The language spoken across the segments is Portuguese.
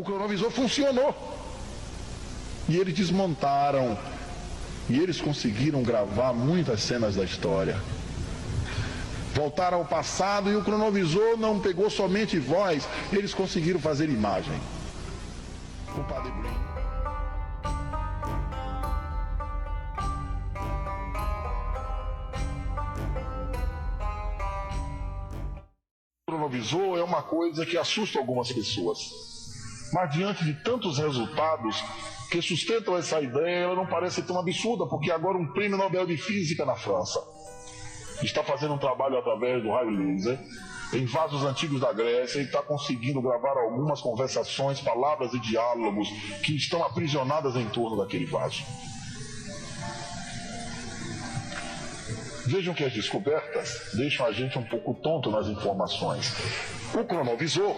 O cronovisor funcionou. E eles desmontaram. E eles conseguiram gravar muitas cenas da história. Voltaram ao passado e o cronovisor não pegou somente voz, eles conseguiram fazer imagem. O Padre Breen. O cronovisor é uma coisa que assusta algumas pessoas. Mas diante de tantos resultados que sustentam essa ideia, ela não parece tão absurda, porque agora um prêmio Nobel de Física na França está fazendo um trabalho através do raio laser em vasos antigos da Grécia e está conseguindo gravar algumas conversações, palavras e diálogos que estão aprisionadas em torno daquele vaso. Vejam que as descobertas deixam a gente um pouco tonto nas informações. O cronovisor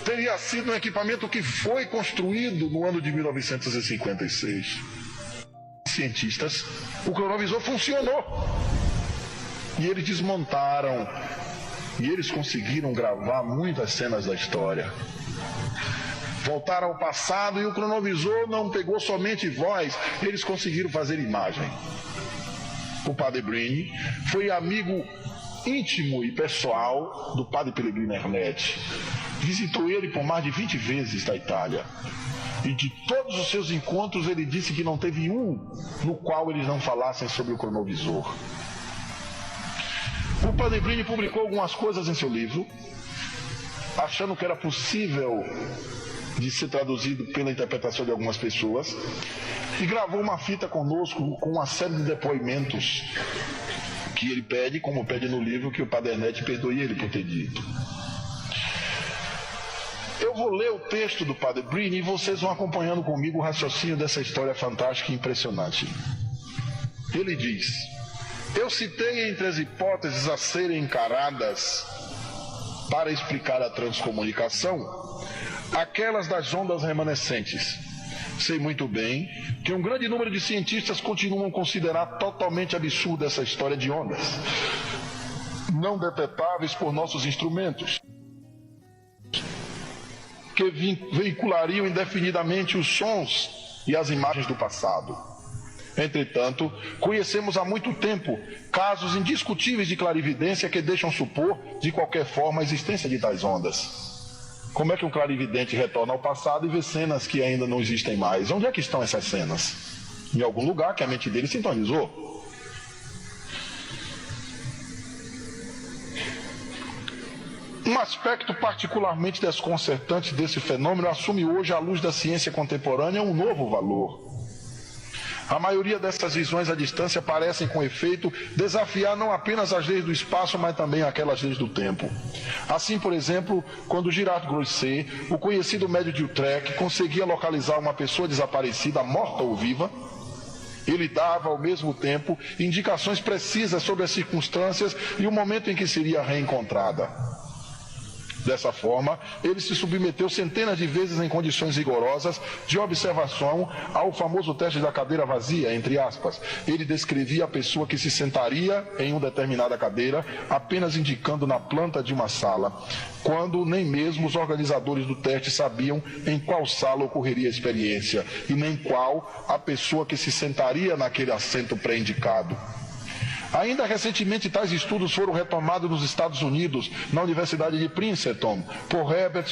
teria sido um equipamento que foi construído no ano de 1956. Cientistas, o cronovisor funcionou. E eles desmontaram. E eles conseguiram gravar muitas cenas da história. Voltaram ao passado e o cronovisor não pegou somente voz, eles conseguiram fazer imagem. O Padre Breen foi amigo íntimo e pessoal do Padre Pellegrino Ernetti. Visitou ele por mais de 20 vezes na Itália. E de todos os seus encontros ele disse que não teve um no qual eles não falassem sobre o cronovisor. O Padre Breen publicou algumas coisas em seu livro, achando que era possível de ser traduzido pela interpretação de algumas pessoas, e gravou uma fita conosco com uma série de depoimentos que ele pede, como pede no livro, que o Padre Ernetti perdoe ele por ter dito. Eu vou ler o texto do Padre Breen e vocês vão acompanhando comigo o raciocínio dessa história fantástica e impressionante. Ele diz: eu citei entre as hipóteses a serem encaradas para explicar a transcomunicação aquelas das ondas remanescentes. Sei muito bem que um grande número de cientistas continuam a considerar totalmente absurda essa história de ondas, não detetáveis por nossos instrumentos, que veiculariam indefinidamente os sons e as imagens do passado. Entretanto, conhecemos há muito tempo casos indiscutíveis de clarividência que deixam supor, de qualquer forma, a existência de tais ondas. Como é que um clarividente retorna ao passado e vê cenas que ainda não existem mais? Onde é que estão essas cenas? Em algum lugar que a mente dele sintonizou. Um aspecto particularmente desconcertante desse fenômeno assume hoje, à luz da ciência contemporânea, um novo valor. A maioria dessas visões à distância parecem, com efeito, desafiar não apenas as leis do espaço, mas também aquelas leis do tempo. Assim, por exemplo, quando Girard Grosset, o conhecido médium de Utrecht, conseguia localizar uma pessoa desaparecida, morta ou viva, ele dava, ao mesmo tempo, indicações precisas sobre as circunstâncias e o momento em que seria reencontrada. Dessa forma, ele se submeteu centenas de vezes em condições rigorosas de observação ao famoso teste da cadeira vazia, entre aspas. Ele descrevia a pessoa que se sentaria em uma determinada cadeira, apenas indicando na planta de uma sala, quando nem mesmo os organizadores do teste sabiam em qual sala ocorreria a experiência, e nem qual a pessoa que se sentaria naquele assento pré-indicado. Ainda recentemente, tais estudos foram retomados nos Estados Unidos, na Universidade de Princeton, por Herbert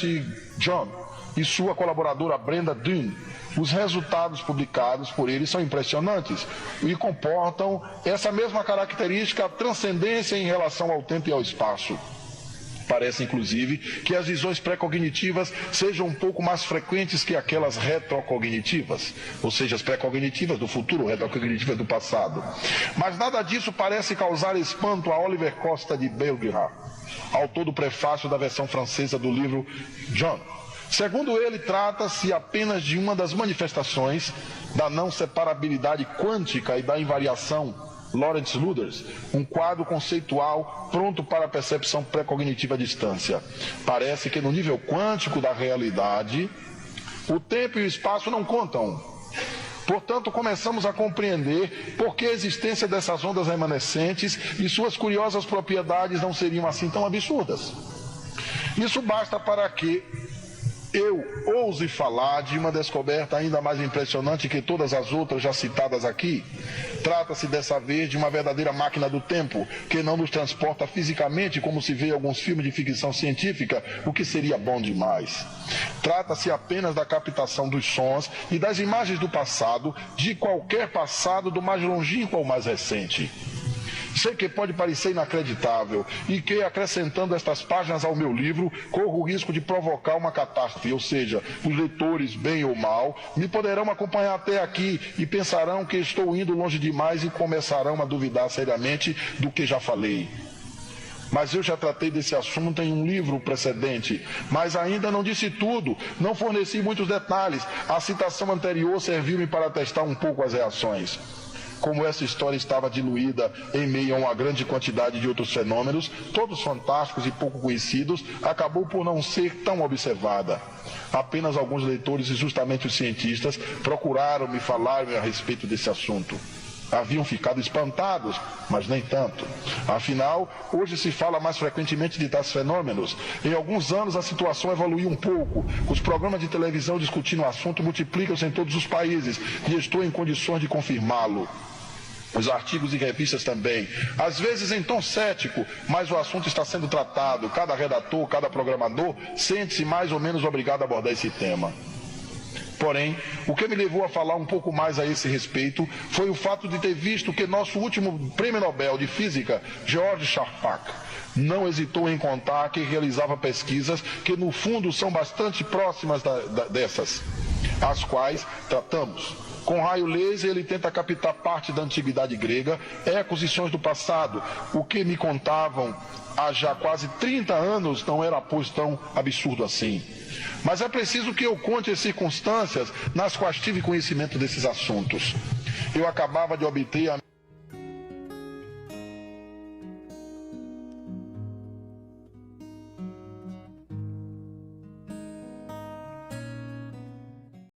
John e sua colaboradora Brenda Dunn. Os resultados publicados por eles são impressionantes e comportam essa mesma característica, a transcendência em relação ao tempo e ao espaço. Parece, inclusive, que as visões pré-cognitivas sejam um pouco mais frequentes que aquelas retrocognitivas, ou seja, as pré-cognitivas do futuro, retrocognitivas do passado. Mas nada disso parece causar espanto a Oliver Costa de Belgrad, autor do prefácio da versão francesa do livro John. Segundo ele, trata-se apenas de uma das manifestações da não separabilidade quântica e da invariação Lorentz Luders, um quadro conceitual pronto para a percepção pré-cognitiva à distância. Parece que no nível quântico da realidade, o tempo e o espaço não contam. Portanto, começamos a compreender por que a existência dessas ondas remanescentes e suas curiosas propriedades não seriam assim tão absurdas. Isso basta para que Eu ouso falar de uma descoberta ainda mais impressionante que todas as outras já citadas aqui. Trata-se dessa vez de uma verdadeira máquina do tempo, que não nos transporta fisicamente como se vê em alguns filmes de ficção científica, o que seria bom demais. Trata-se apenas da captação dos sons e das imagens do passado, de qualquer passado, do mais longínquo ao mais recente. Sei que pode parecer inacreditável e que, acrescentando estas páginas ao meu livro, corro o risco de provocar uma catástrofe, ou seja, os leitores, bem ou mal, me poderão acompanhar até aqui e pensarão que estou indo longe demais e começarão a duvidar seriamente do que já falei. Mas eu já tratei desse assunto em um livro precedente, mas ainda não disse tudo, não forneci muitos detalhes. A citação anterior serviu-me para testar um pouco as reações. Como essa história estava diluída em meio a uma grande quantidade de outros fenômenos, todos fantásticos e pouco conhecidos, acabou por não ser tão observada. Apenas alguns leitores e justamente os cientistas procuraram me falar-me a respeito desse assunto. Haviam ficado espantados, mas nem tanto. Afinal, hoje se fala mais frequentemente de tais fenômenos. Em alguns anos a situação evoluiu um pouco. Os programas de televisão discutindo o assunto multiplicam-se em todos os países e estou em condições de confirmá-lo. Os artigos e revistas também, às vezes em tom cético, mas o assunto está sendo tratado. Cada redator, cada programador sente-se mais ou menos obrigado a abordar esse tema. Porém, o que me levou a falar um pouco mais a esse respeito foi o fato de ter visto que nosso último prêmio Nobel de Física, George Charpak, não hesitou em contar que realizava pesquisas que no fundo são bastante próximas dessas, as quais tratamos. Com raio laser ele tenta captar parte da antiguidade grega, ecos e sons do passado. O que me contavam há já quase 30 anos não era, pois, tão absurdo assim. Mas é preciso que eu conte as circunstâncias nas quais tive conhecimento desses assuntos. Eu acabava de obter a